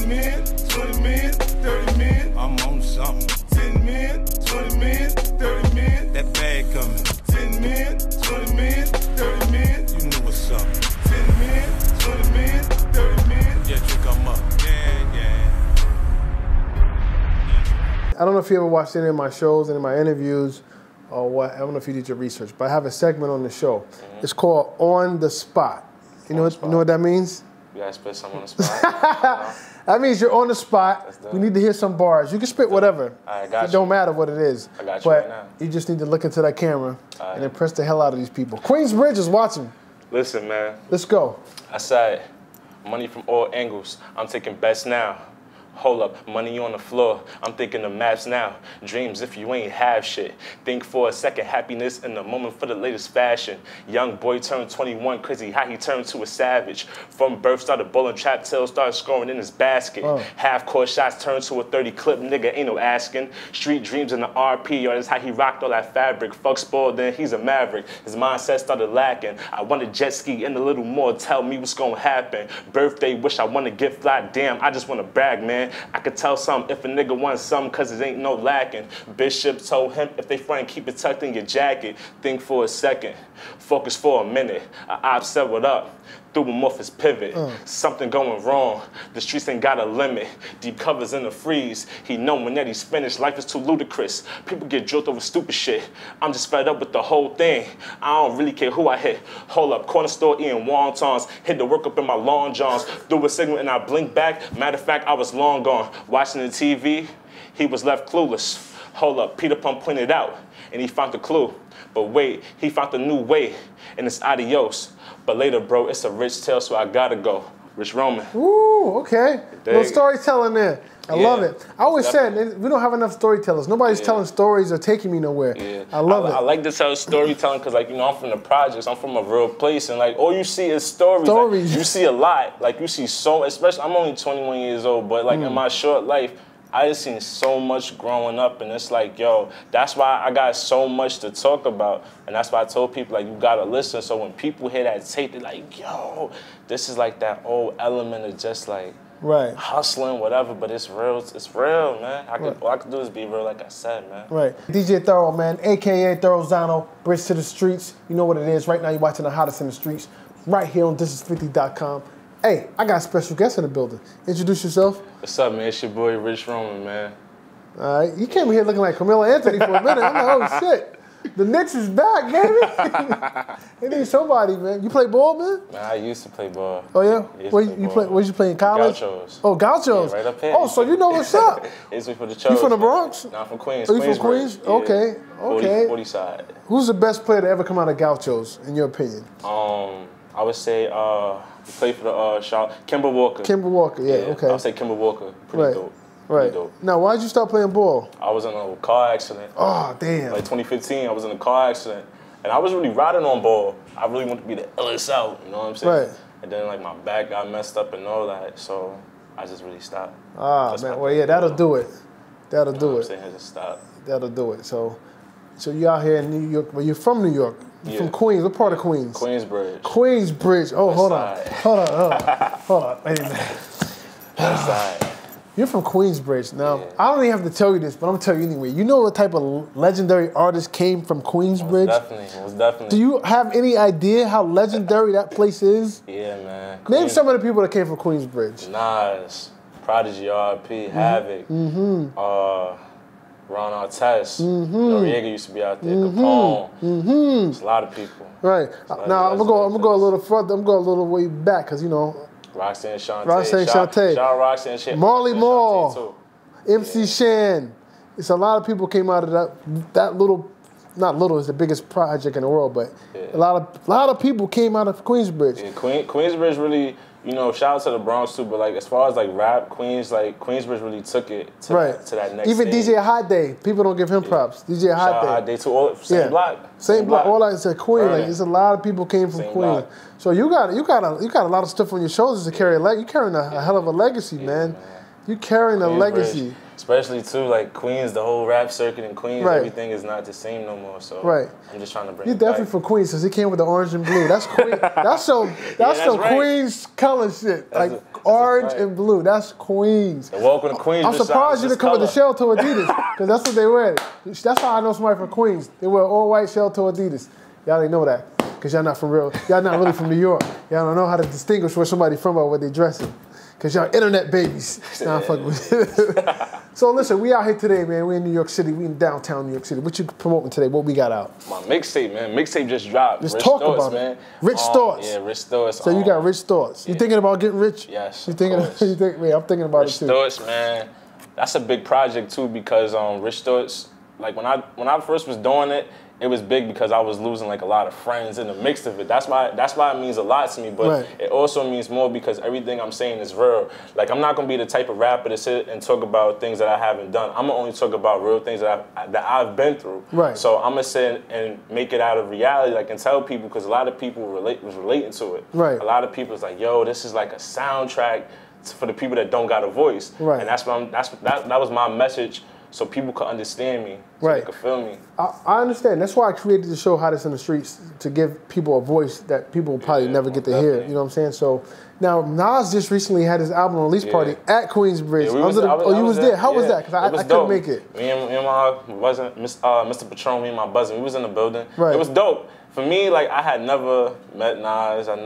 10 men, 20 men, 30 men. I'm on something. 10 men, 20 men, 30 men. That bag coming. 10 men, 20 men, 30 men. You know what's up. 10 men, 20 men, 30 men. Yeah, you come up. Yeah. I don't know if you ever watched any of my shows, any of my interviews, or what. I don't know if you did your research, but I have a segment on the show. It's called On the Spot. You know what that means? You gotta spit something on the spot. That means you're on the spot. We need to hear some bars. You can spit whatever. I got you. It don't matter what it is. I got you but right now. You just need to look into that camera and impress the hell out of these people. Queensbridge is watching. Listen, man. Let's go. I said, money from all angles. I'm taking bets now. Hold up, money on the floor. I'm thinking of maps now. Dreams if you ain't have shit. Think for a second, happiness in the moment for the latest fashion. Young boy turned 21, crazy how he turned to a savage. From birth started bowling trap till started scoring in his basket. Half-court shots turned to a 30 clip, nigga ain't no asking. Street dreams in the RP, yo, that's how he rocked all that fabric. Fuck spoiled, then he's a maverick. His mindset started lacking. I want a jet ski and a little more, tell me what's gonna happen. Birthday wish I wanna get fly, damn, I just wanna brag, man. I could tell something if a nigga wants something cause it ain't no lacking. Bishop told him if they front, keep it tucked in your jacket. Think for a second, focus for a minute. I've said what up, threw him off his pivot. Something going wrong, the streets ain't got a limit. Deep covers in the freeze, he knowing that he's finished. Life is too ludicrous, people get drilled over stupid shit. I'm just fed up with the whole thing, I don't really care who I hit. Hold up, corner store eating wontons, hit the work up in my long johns. Threw a signal and I blinked back, matter of fact I was long gone. Watching the TV, he was left clueless. Hold up, Peter Pan pointed out, and he found the clue. But wait, he found a new way, and it's adios. But later, bro, it's a rich tale, so I gotta go. Rich Roman. Ooh, okay. Little storytelling there. I love it. I always said, we don't have enough storytellers. Nobody's telling stories or taking me nowhere. I love it. I like to tell storytelling because, like, you know, I'm from the projects. I'm from a real place. And, like, all you see is stories. Like, you see a lot. Like, you see so, especially, I'm only 21 years old, but, like, in my short life, I just seen so much growing up, and it's like, yo, that's why I got so much to talk about, and that's why I told people, like, you gotta listen, so when people hear that tape, they're like, yo, this is like that old element of just, like, hustling, whatever, but it's real, man. All I can do is be real, like I said, man. Right. DJ Thorough, man, a.k.a. Thorough Bridge to the Streets. You know what it is. Right now, you're watching the hottest in the streets, right here on thisis50.com. Hey, I got a special guest in the building. Introduce yourself. What's up, man? It's your boy, Rich Roman, man. All right. You came here looking like Carmelo Anthony for a minute. I'm like, oh, shit. The Knicks is back, baby. They need somebody, man. You play ball, man? Man, I used to play ball. Oh, yeah? Where you play in college? Gauchos. Oh, Gauchos. Yeah, right up here. Oh, so you know what's up. It's for the Chos. You from the Bronx? No, I'm from Queens. Oh, you from Queens? Yeah. Okay. 40 side. Who's the best player to ever come out of Gauchos, in your opinion? I would say he played for the Kimber Walker. Kimber Walker, yeah, okay. I would say Kimber Walker. Pretty dope. Right. Now, why did you start playing ball? I was in a car accident. Oh, damn. Like 2015, I was in a car accident. And I was really riding on ball. I really wanted to be the illest out, you know what I'm saying? Right. And then, like, my back got messed up and all that, so I just really stopped. Ah, man. Well, yeah, that'll do it. That'll do it. I'm saying, just stop. That'll do it. So you out here in New York. Well, you're from New York. You're from Queens. What part of Queens? Queensbridge. Queensbridge. Oh, hold on. Wait a minute. West side. You're from Queensbridge. Now, I don't even have to tell you this, but I'm going to tell you anyway. You know what type of legendary artist came from Queensbridge? Most definitely. Do you have any idea how legendary that place is? Yeah, man. Name some of the people that came from Queensbridge. Nas, Prodigy, R.I.P., Havoc, Ron Artest, Noriega used to be out there, Capone. There's a lot of people. Right. Now, I'm going to go a little further. I'm going to go a little way back because, you know, Roxanne Shante. Shantae. Shout Roxanne Shante. Marley Marl. MC Shan. It's a lot of people came out of that little, not little, it's the biggest project in the world, but a lot of people came out of Queensbridge. Yeah, Queensbridge really, you know, shout out to the Bronx too, but like as far as like rap, Queensbridge really took it to that next Even stage. DJ Hot Day, people don't give him props. DJ Hot Day. Too, same block. Same block. All I said, Queen. Like, there's a lot of people came from Queen. Block. So you got a lot of stuff on your shoulders to carry. You're carrying a hell of a legacy, man. You're carrying a legacy. Especially too, like Queens, the whole rap circuit in Queens, everything is not the same no more. So I'm just trying to bring. You're definitely from Queens, because he came with the orange and blue. That's Queen. That's some Queens color shit. Like Orange and blue. That's Queens. And welcome to Queens. I'm surprised you didn't come with the shell toe Adidas, because that's what they wear. That's how I know somebody from Queens. They wear all white shell toe Adidas. Y'all didn't know that, because y'all not from real. Y'all not really from New York. Y'all don't know how to distinguish where somebody from or what they dressing. Because y'all internet babies. Nah, I'm fucking with you. So listen, we out here today, man. We in New York City. We in downtown New York City. What you promoting today? What we got out? My mixtape, man. Mixtape just dropped. Let's talk about man. it. Rich thoughts. Yeah, rich thoughts. So you got rich thoughts. You thinking about getting rich? Yes. You thinking? Man, I'm thinking about rich it too. Rich thoughts, man. That's a big project too, because rich thoughts. Like when I first was doing it, it was big because I was losing like a lot of friends in the mix of it. That's why it means a lot to me. But it also means more because everything I'm saying is real. Like I'm not gonna be the type of rapper to sit and talk about things that I haven't done. I'm gonna only talk about real things that I've been through. Right. So I'm gonna sit and make it out of reality, like and tell people, because a lot of people was relating to it. Right. A lot of people was like, yo, this is like a soundtrack for the people that don't got a voice. Right. And that was my message. So people could understand me, so they could feel me. I understand. That's why I created the show Hottest in the Streets, to give people a voice that people probably never get to hear. You know what I'm saying? So now Nas just recently had his album release party at Queensbridge. You was there. How was that? Because I couldn't make it. Me and my Mr. Patron, me and my cousin, we was in the building. Right. It was dope. For me, like I had never met Nas. And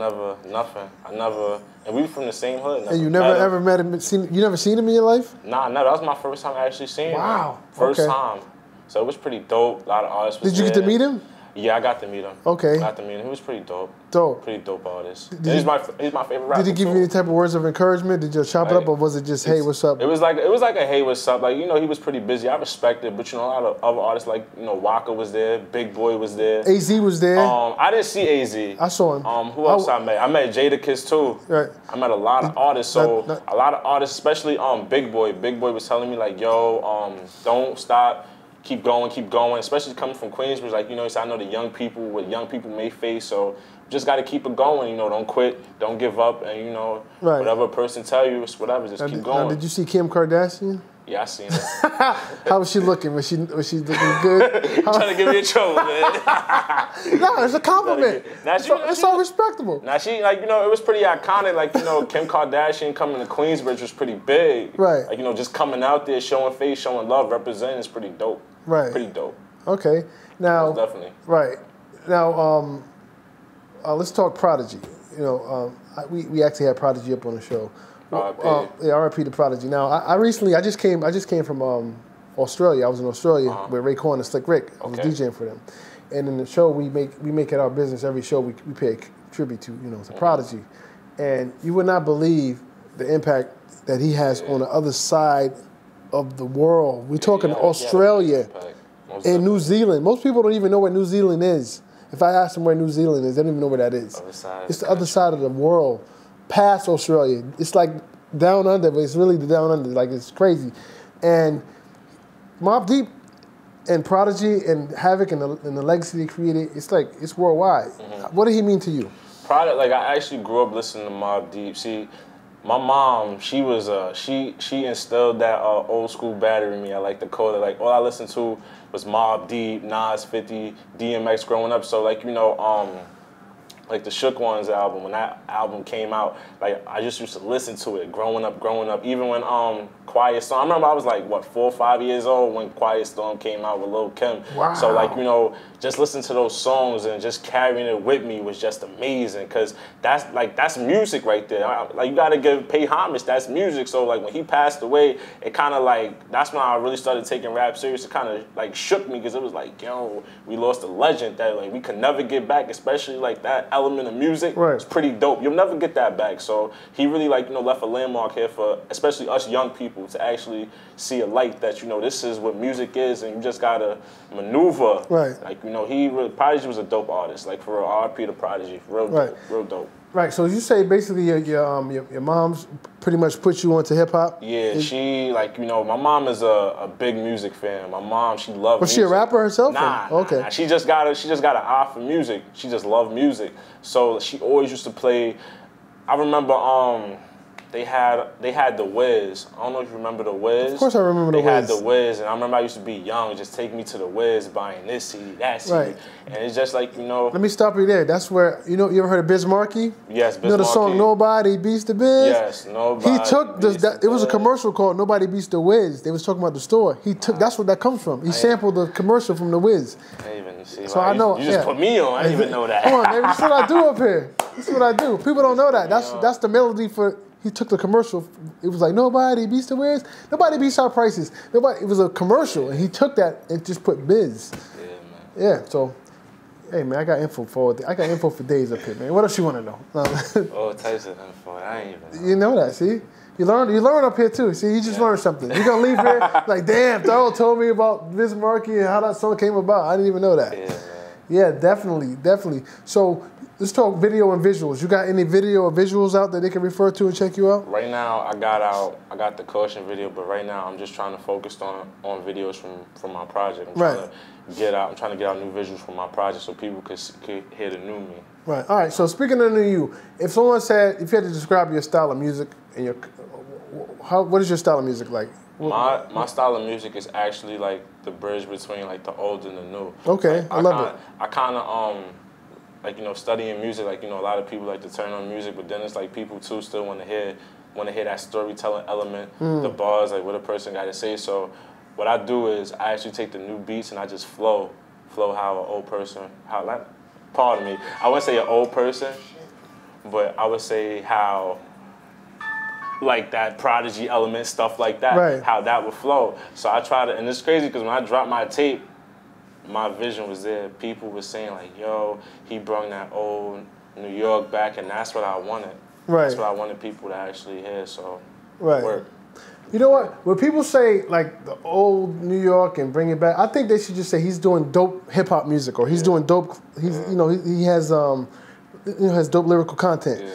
we were from the same hood. And you never ever met him? You never seen him in your life? Nah, no. That was my first time actually seeing him. Wow. First time. So it was pretty dope. A lot of artists was Did you get to meet him? Yeah, I got to meet him. Okay. I got to meet him. He was pretty dope. Dope. Pretty dope artist. He's my favorite rapper. Did he give you any type of words of encouragement? Did you chop it up, or was it just, hey, what's up? It was like a hey, what's up? Like, you know, he was pretty busy. I respect it, but you know, a lot of other artists like, you know, Waka was there, Big Boy was there. AZ was there. I didn't see AZ. I saw him. Who else I met? I met Jadakiss too. Right. I met a lot of artists. So a lot of artists, especially Big Boy. Big Boy was telling me like, yo, don't stop. Keep going, especially coming from Queensbridge. Like, you know, I know the young people, what young people may face, so just got to keep it going, you know, don't quit, don't give up, and, you know, whatever a person tell you, it's whatever, just keep going. Now, did you see Kim Kardashian? Yeah, I seen her. How was she looking? Was she looking good? Trying to give me a trouble, man. No, it's a compliment. It's so respectable. Now, she, like, you know, it was pretty iconic. Like, you know, Kim Kardashian coming to Queensbridge was pretty big. Right. Like, you know, just coming out there, showing face, showing love, representing is pretty dope. Right. Pretty dope. Okay. Now. Definitely. Right. Now, let's talk Prodigy. You know, we actually had Prodigy up on the show. R.I.P. to Prodigy. Now, I just came from Australia. I was in Australia with Ray Corn and Slick Rick. I was DJing for them, and in the show we make it our business. Every show we pay tribute to, you know, to Prodigy, and you would not believe the impact that he has on the other side of the world. We're talking Australia and New Zealand. Most people don't even know where New Zealand is. If I ask them where New Zealand is, they don't even know where that is. It's the other side of the world. Past Australia. It's like down under, but it's really the down under. Like, it's crazy. And Mobb Deep and Prodigy and Havoc and the legacy they created, it's worldwide. What did he mean to you? Like, I actually grew up listening to Mobb Deep. See, my mom, she was she instilled that old school battery in me. I like to call it. Like, all I listened to was Mobb Deep, Nas, 50, DMX growing up. So, like, you know, like the Shook Ones album, when that album came out, like I just used to listen to it growing up. Even when Quiet Storm, I remember I was like, what, 4 or 5 years old when Quiet Storm came out with Lil' Kim. Wow. So, like, you know, just listening to those songs and just carrying it with me was just amazing, because that's music right there. Like, you gotta pay homage, that's music. So, like, when he passed away, it kind of like, that's when I really started taking rap serious. It kind of like shook me, because it was like, yo, we lost a legend that like we could never get back, especially like that element of music. Right. It's pretty dope. You'll never get that back. So he really, like, you know, left a landmark here for especially us young people to actually see a light that, you know, this is what music is, and you just gotta maneuver. Right. Like, you know, Prodigy was a dope artist. Like, for real, R.I.P. to Prodigy. Real dope. Real dope. Right. So you say basically your mom's pretty much put you onto hip hop? Yeah, she, like, you know, my mom is a big music fan. My mom, she loves music. Was she a rapper herself? Nah, okay. Nah. She just got an eye for music. She just loved music. So she always used to play. I remember They had the Wiz. I don't know if you remember the Wiz. Of course I remember the Wiz. They had the Wiz, and I remember I used to be young, just take me to the Wiz, buying this CD, that CD. Right. And it's just like, you know. Let me stop you there. That's where, you know, you ever heard of Biz Markie? Yes, Biz You know the song Nobody Beats the Biz? Yes, Nobody He took Beats the it was a Biz. commercial called Nobody Beats the Wiz. They was talking about the store. He took, that's where that comes from. He sampled the commercial from the Wiz. I didn't even see. So I know. You just put me on. I didn't even know that. Come on, man. That's what I do up here. That's what I do. People don't know that. That's the melody for. He took the commercial. It was like Nobody Beats the Wiz. Nobody beats our prices. Nobody. It was a commercial, and he took that and just put Biz. Yeah, man. Yeah. So, hey man, I got info for days up here, man. What else you want to know? All types of info. I ain't even know. You know that, see? You learn up here too. See, you just learned something. You're gonna leave here like, damn, Thurl told me about Biz Markie and how that song came about. I didn't even know that. Yeah, man. Yeah, definitely. So let's talk video and visuals. You got any video or visuals out that they can refer to and check you out? Right now, I got the Caution video, but right now I'm just trying to focus on videos from my project. I'm trying to get out new visuals from my project so people could hear the new me. Right. All right. So speaking of the new you, if you had to describe your style of music and what is your style of music like? My style of music is actually like the bridge between like the old and the new. Okay, like, I love it. I kind of like, you know, studying music, like, you know, a lot of people like to turn on music, but then it's like people too still want to hear that storytelling element, the bars, like what a person got to say. So what I do is I actually take the new beats and I just flow how an old person, pardon me, I wouldn't say an old person, but I would say how, like that Prodigy element, stuff like that, right. How that would flow. So I try to, and it's crazy because when I dropped my tape, my vision was there. People were saying like, yo, he brought that old New York back, and that's what I wanted. Right. That's what I wanted people to actually hear, so right. Work. You know what? When people say like the old New York and bring it back, I think they should just say he's doing dope hip hop music, or he's doing dope. He's he has has dope lyrical content. Yeah.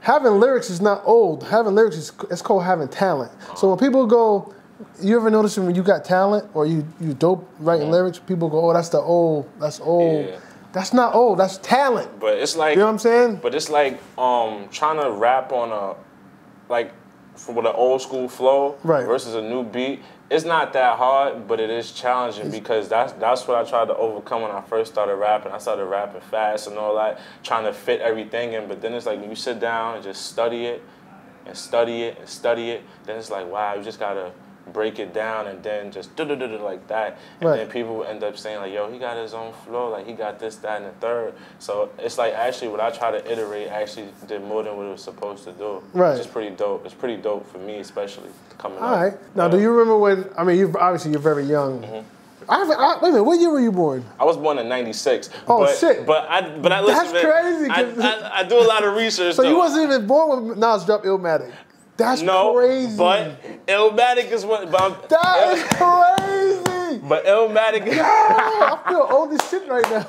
Having lyrics is not old. Having lyrics it's called having talent. So when people go, you ever notice when you got talent or you dope writing lyrics, people go, oh, that's old. Yeah. That's not old. That's talent. But it's like, you know what I'm saying? But it's like trying to rap on with an old school flow versus a new beat. It's not that hard, but it is challenging because that's what I tried to overcome when I first started rapping. I started rapping fast and all that, trying to fit everything in. But then it's like when you sit down and just study it, then it's like, wow, you just gotta break it down and then just like that. And then people end up saying like, yo, he got his own flow, like he got this, that, and the third. So it's like actually what I try to iterate actually did more than what it was supposed to do. Right. Which is pretty dope. It's pretty dope for me, especially coming up. All right. Now, do you remember when, I mean, you're very young. Mm-hmm. Wait a minute, what year were you born? I was born in '96. Oh, shit. But I listen. That's crazy. I do a lot of research. So you wasn't even born when Nas dropped Illmatic. That's crazy. But Illmatic is what. That is crazy. But Illmatic. I feel old as shit right now.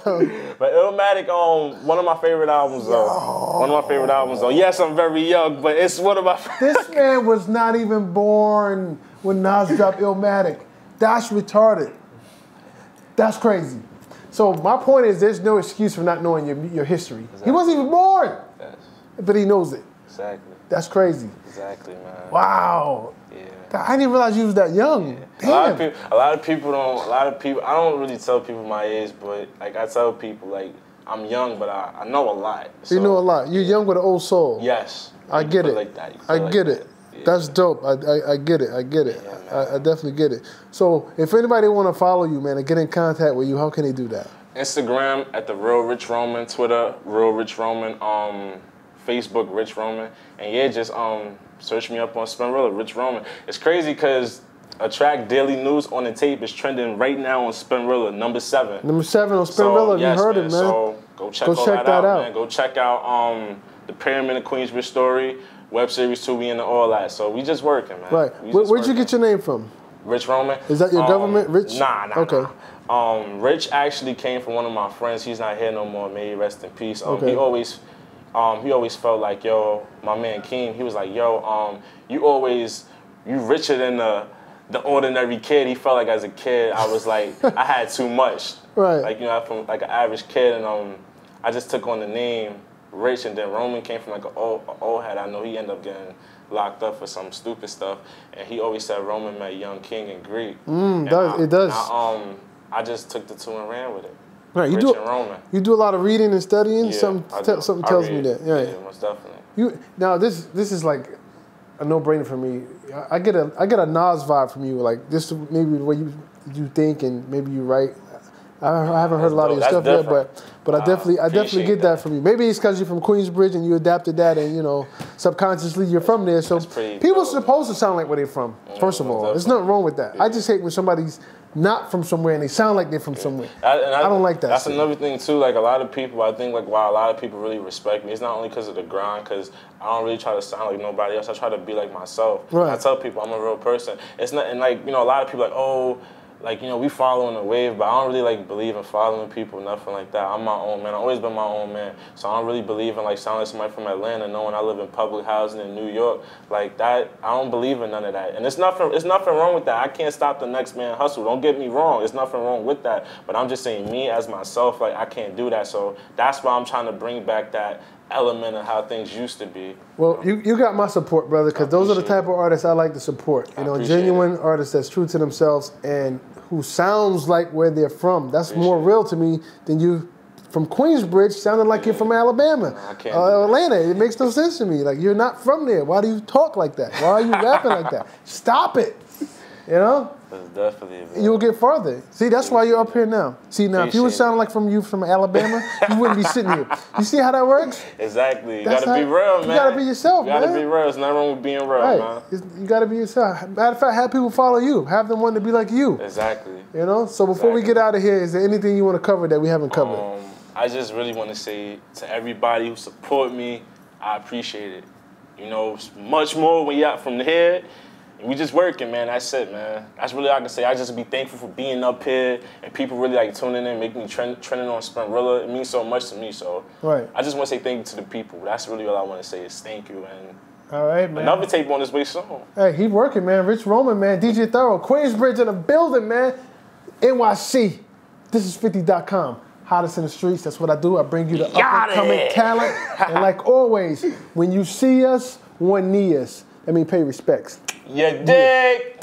But Illmatic, one of my favorite albums though. One of my favorite albums though. Yes, I'm very young, but it's one of my. This man was not even born when Nas dropped Illmatic. That's retarded. That's crazy. So my point is, there's no excuse for not knowing your history. Exactly. He wasn't even born, but he knows it. Exactly. That's crazy. Exactly, man. Wow. Yeah. I didn't realize you was that young. Yeah. Damn. A lot of people I don't really tell people my age, but like I tell people like I'm young, but I know a lot. So, you know a lot. You're young with an old soul. Yes. I get it. Like that. I get it. Yeah. That's dope. I get it. Yeah, I definitely get it. So if anybody want to follow you, man, and get in contact with you, how can they do that? Instagram at the Real Rich Roman, Twitter Real Rich Roman, Facebook Rich Roman, and just search me up on Spinrilla, Rich Roman. It's crazy because a track Daily News on the Tape is trending right now on Spinrilla, number 7. Number 7 on Spinrilla. So, you heard it, man. So go check that out, man. Go check out the Pyramid of Queensbridge story, web series 2, we into all that. So we just working, man. Right. Where'd you get your name from? Rich Roman. Is that your government, Rich? Nah. Okay. Rich actually came from one of my friends. He's not here no more. May he rest in peace. Okay. He always felt like, yo, my man Keem, he was like, yo, you richer than the ordinary kid. He felt like as a kid, I was like, I had too much. Right. Like, I'm from like an average kid, and I just took on the name Rich, and then Roman came from like an old head. I know he ended up getting locked up for some stupid stuff, and he always said Roman met young king in Greek. It does. I just took the two and ran with it. Right, Rich and Roman. You do a lot of reading and studying. Yeah, something tells me that. Yeah, most definitely. Now this is like a no-brainer for me. I get a Nas vibe from you. Like this maybe the way you think and maybe you write. I haven't heard a lot of your stuff yet, but I definitely get that from you. Maybe it's because you're from Queensbridge and you adapted that, and you know subconsciously you're from there. So people are supposed to sound like where they're from. First of all, there's nothing wrong with that. Yeah. I just hate when somebody's not from somewhere and they sound like they're from somewhere. I don't like that. That's another thing too. Like a lot of people, I think like why a lot of people really respect me. It's not only because of the grind, because I don't really try to sound like nobody else. I try to be like myself. Right. I tell people I'm a real person. It's not, and like you know, a lot of people like, oh, like, you know, we following the wave, but I don't really, like, believe in following people, nothing like that. I'm my own man. I've always been my own man. So I don't really believe in, like, sounding like somebody from Atlanta, knowing I live in public housing in New York. Like, that, I don't believe in none of that. And it's nothing wrong with that. I can't stop the next man hustle. Don't get me wrong. There's nothing wrong with that. But I'm just saying, me as myself, like, I can't do that. So that's why I'm trying to bring back that element of how things used to be. Well, you got my support, brother, because those are the type of artists I like to support. You know, genuine artists that's true to themselves and who sounds like where they're from. That's more real to me than you from Queensbridge sounding like you're from Alabama, Atlanta. It makes no sense to me. Like, you're not from there. Why do you talk like that? Why are you rapping like that? Stop it. You know? That's definitely. You'll get farther. See, that's why you're up here now. See, now, if you would sound like from Alabama, you wouldn't be sitting here. You see how that works? Exactly. You gotta be real, man. You gotta be yourself, man. You gotta be real. There's nothing wrong with being real, man. You gotta be yourself. Matter of fact, have people follow you. Have them want to be like you. Exactly. You know? So before we get out of here, is there anything you want to cover that we haven't covered? I just really want to say to everybody who support me, I appreciate it. You know, much more when you're out from here. We just working, man. That's it, man. That's really all I can say. I just be thankful for being up here and people really like tuning in, making me trending on Sprintrilla. It means so much to me. So I just want to say thank you to the people. That's really all I want to say is thank you. And all right, man. Another tape on this way soon. Hey, he working, man. Rich Roman, man. DJ Thorough, Queensbridge in the building, man. NYC. This is 50.com. Hottest in the streets. That's what I do. I bring you the up-and-coming talent. And like always, when you see us, one knee us. That means pay respects. You dig?